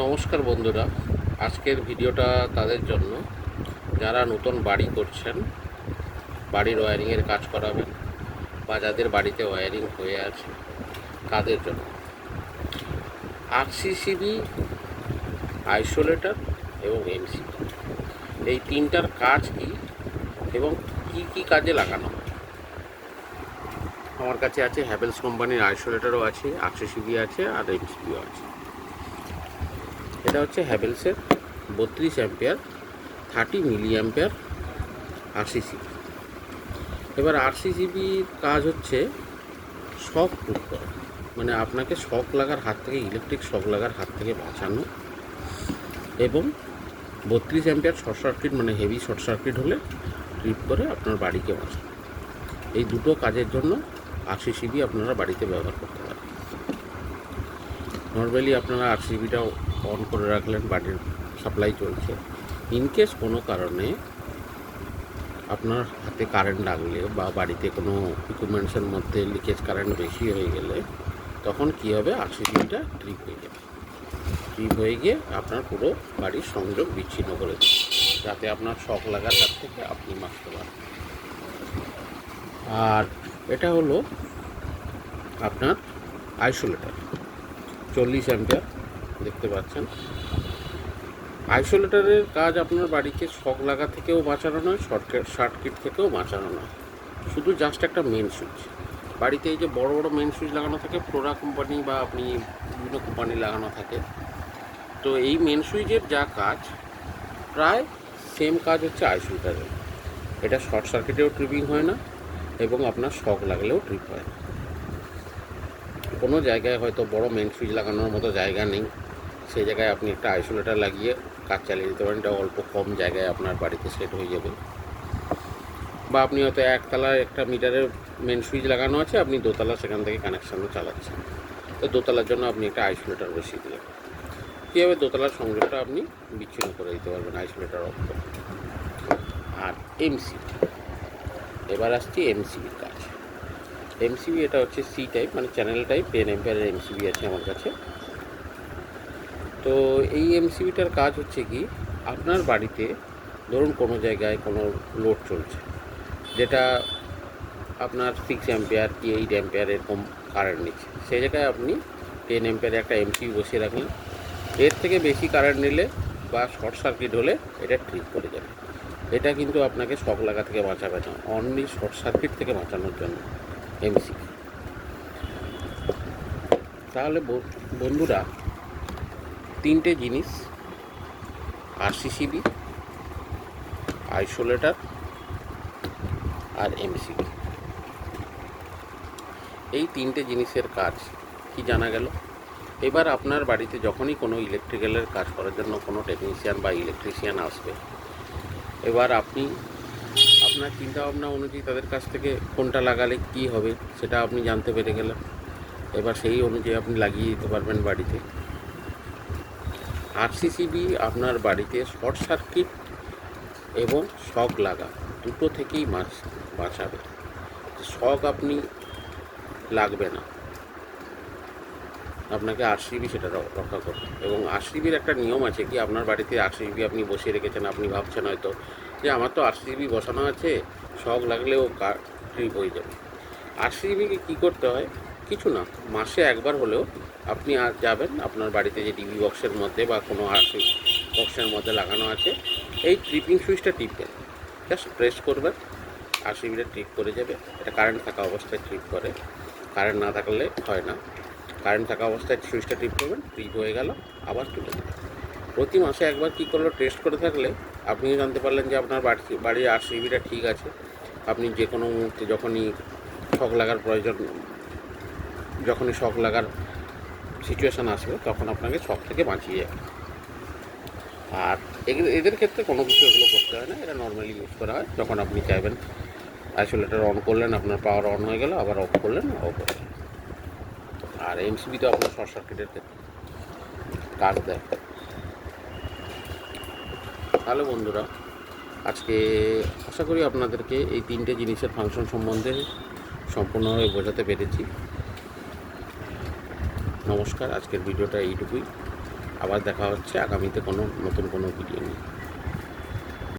নমস্কার বন্ধুরা, আজকের ভিডিওটা তাদের জন্য যারা নতুন বাড়ি করছেন, বাড়ির ওয়্যারিংয়ের কাজ করাবেন বা যাদের বাড়িতে ওয়্যারিং হয়ে আছে তাদের জন্য। আরসিসিবি, আইসোলেটর এবং এমসিবি, এই তিনটার কাজ কী এবং কি কি কাজে লাগানো হয়। আমার কাছে আছে হ্যাভেলস কোম্পানির আইসোলেটরও আছে, আরসিসিবি আছে আর এমসিবিও আছে। এটা হচ্ছে হ্যাভেলসের 32 অ্যাম্পিয়ার 30 মিলি অ্যাম্পিয়ার আরসিসিবি। এবার আরসিসিবির কাজ হচ্ছে শক প্রুফ করা, মানে আপনাকে শক লাগার হাত থেকে, ইলেকট্রিক শক লাগার হাত থেকে বাঁচানো, এবং 32 অ্যাম্পিয়ার শর্ট সার্কিট, মানে হেভি শর্ট সার্কিট হলে ট্রিপ করে আপনার বাড়িকে বাঁচানো। এই দুটো কাজের জন্য আরসিসিবি আপনারা বাড়িতে ব্যবহার করতে পারেন। নর্মালি আপনারা আরসিসিবিটা অন করে রাখলেন, বাড়ির সাপ্লাই চলছে। ইনকেস কোনো কারণে আপনার হাতে কারেন্ট লাগলে বা বাড়িতে কোনো ইকুইপমেন্টসের মধ্যে লিকেজ কারেন্ট বেশি হয়ে গেলে তখন কী হবে, আরসিসিবিটা ট্রিপ হয়ে যাবে। ট্রিপ হয়ে গিয়ে আপনার পুরো বাড়ির সংযোগ বিচ্ছিন্ন করে দেবে, যাতে আপনার শক লাগার হাত থেকে আপনি বাঁচতে পারেন। আর এটা হলো আপনার আইসোলেটর, 40 অ্যাম্পিয়ার দেখতে পাচ্ছেন। আইসোলেটরের কাজ আপনার বাড়িকে শক লাগা থেকেও বাঁচানো নয়, সার্কিট থেকেও বাঁচানো নয়, শুধু জাস্ট একটা মেন সুইচ। বাড়িতে এই যে বড় বড় মেন সুইচ লাগানো থাকে, ফ্লোরা কোম্পানি বা আপনি বিভিন্ন কোম্পানি লাগানো থাকে, তো এই মেন সুইচের যা কাজ প্রায় সেম কাজ হচ্ছে আইসোলেটরের। এটা শর্ট সার্কিটেও ট্রিপিং হয় না এবং আপনার শক লাগলেও ট্রিপ হয় না। কোনো জায়গায় হয়তো বড় মেন সুইচ লাগানোর মতো জায়গা নেই, সেই জায়গায় আপনি একটা আইসোলেটর লাগিয়ে কাজ চালিয়ে দিতে পারেন। এটা অল্প কম জায়গায় আপনার বাড়িতে সেট হয়ে যাবে। বা আপনি হয়তো একতলায় একটা মিটারের মেন সুইচ লাগানো আছে, আপনি দোতলা সেখান থেকে কানেকশানও চালাচ্ছেন, তো দোতলার জন্য আপনি একটা আইসোলেটর বসিয়ে দিলেন। কীভাবে দোতলার সংযোগটা আপনি বিচ্ছিন্ন করে দিতে পারবেন আইসোলেটর অফ করে। আর এমসিবি, এবার আসছি এমসিবির কাজ। এমসিবি এটা হচ্ছে সি টাইপ, মানে চ্যানেল টাইপ 10 অ্যাম্পিয়ারের এমসিবি আছে আমার কাছে। তো এই এমসিবিটার কাজ হচ্ছে কি, আপনার বাড়িতে ধরুন কোনো জায়গায় কোনো লোড চলছে, যেটা আপনার 6 অ্যাম্পিয়ার কি 8 অ্যাম্পিয়ার এরকম কারেন্ট নিচ্ছে, সেই জায়গায় আপনি 10 অ্যাম্পিয়ারে একটা এমসিবি বসিয়ে রাখলেন। এর থেকে বেশি কারেন্ট নিলে বা শর্ট সার্কিট হলে এটা ট্রিপ করে যাবে। এটা কিন্তু আপনাকে শক লাগা থেকে বাঁচাবে না, অনলি শর্ট সার্কিট থেকে বাঁচানোর জন্য এমসিবি। তাহলে বন্ধুরা, তিনটে জিনিস, আরসিসিবি, আইসোলেটর আর এমসিবি, এই তিনটে জিনিসের কাজ কি জানা গেল। এবার আপনার বাড়িতে যখনই কোনো ইলেকট্রিক্যালের কাজ করার জন্য কোনো টেকনিশিয়ান বা ইলেকট্রিশিয়ান আসবে, এবার আপনি আপনার চিন্তাভাবনা অনুযায়ী তাদের কাছ থেকে কোনটা লাগালে কী হবে সেটা আপনি জানতে পেরে গেলেন। এবার সেই অনুযায়ী আপনি লাগিয়ে দিতে পারবেন বাড়িতে। আরসিসিবি আপনার বাড়িতে শর্ট সার্কিট এবং শক লাগা দুটো থেকেই বাঁচাবে। শক আপনি লাগবে না, আপনাকে আরসিবি সেটা রক্ষা করবে। এবং আরসিবির একটা নিয়ম আছে কি, আপনার বাড়িতে আরসিবি আপনি বসিয়ে রেখেছেন, আপনি ভাবছেন হয়তো যে আমার তো আরসিবি বসানো আছে, শক লাগলেও ট্রিপ হয়ে যাবে। আরসিবিকে কী করতে হয়, কিছু না, মাসে একবার হলেও আপনি যাবেন আপনার বাড়িতে যে টিভি বক্সের মধ্যে বা কোনো আরসি বক্সের মধ্যে লাগানো আছে, এই ট্রিপিং সুইচটা টিপবেন, জাস্ট প্রেস করবেন, আরসিবিটা ট্রিপ করে যাবে। এটা কারেন্ট থাকা অবস্থায় ট্রিপ করে, কারেন্ট না থাকলে হয় না। কারেন্ট থাকা অবস্থায় সুইচটা টিপ করবেন, ট্রিপ হয়ে গেল, আবার তুলে দেবেন। প্রতি মাসে একবার কী করলো, টেস্ট করে থাকলে আপনিও জানতে পারলেন যে আপনার বাড়ির আরসিবিটা ঠিক আছে। আপনি যে কোনো মুহূর্তে যখনই শক লাগার প্রয়োজন, যখনই শক লাগার সিচুয়েশান আসবে, তখন আপনাকে শক থেকে বাঁচিয়ে যাবে। আর এদের ক্ষেত্রে কোনো কিছু এগুলো করতে হয় না, এটা নর্মালি ইউজ করা হয়। যখন আপনি চাইবেন আইসোলেটর অন করলেন, আপনার পাওয়ার অন হয়ে গেল, আবার অফ করলেন, অফ হয়ে গেল। আর এমসিবি তো আপনার শর্ট সার্কিটের ক্ষেত্রে কাজ দেয়। তাহলে বন্ধুরা, আজকে আশা করি আপনাদেরকে এই তিনটে জিনিসের ফাংশন সম্বন্ধে সম্পূর্ণভাবে বোঝাতে পেরেছি। নমস্কার, আজকের ভিডিওটা এইটুকুই। আবার দেখা হচ্ছে আগামীতে কোনো নতুন কোনো ভিডিও নিয়ে।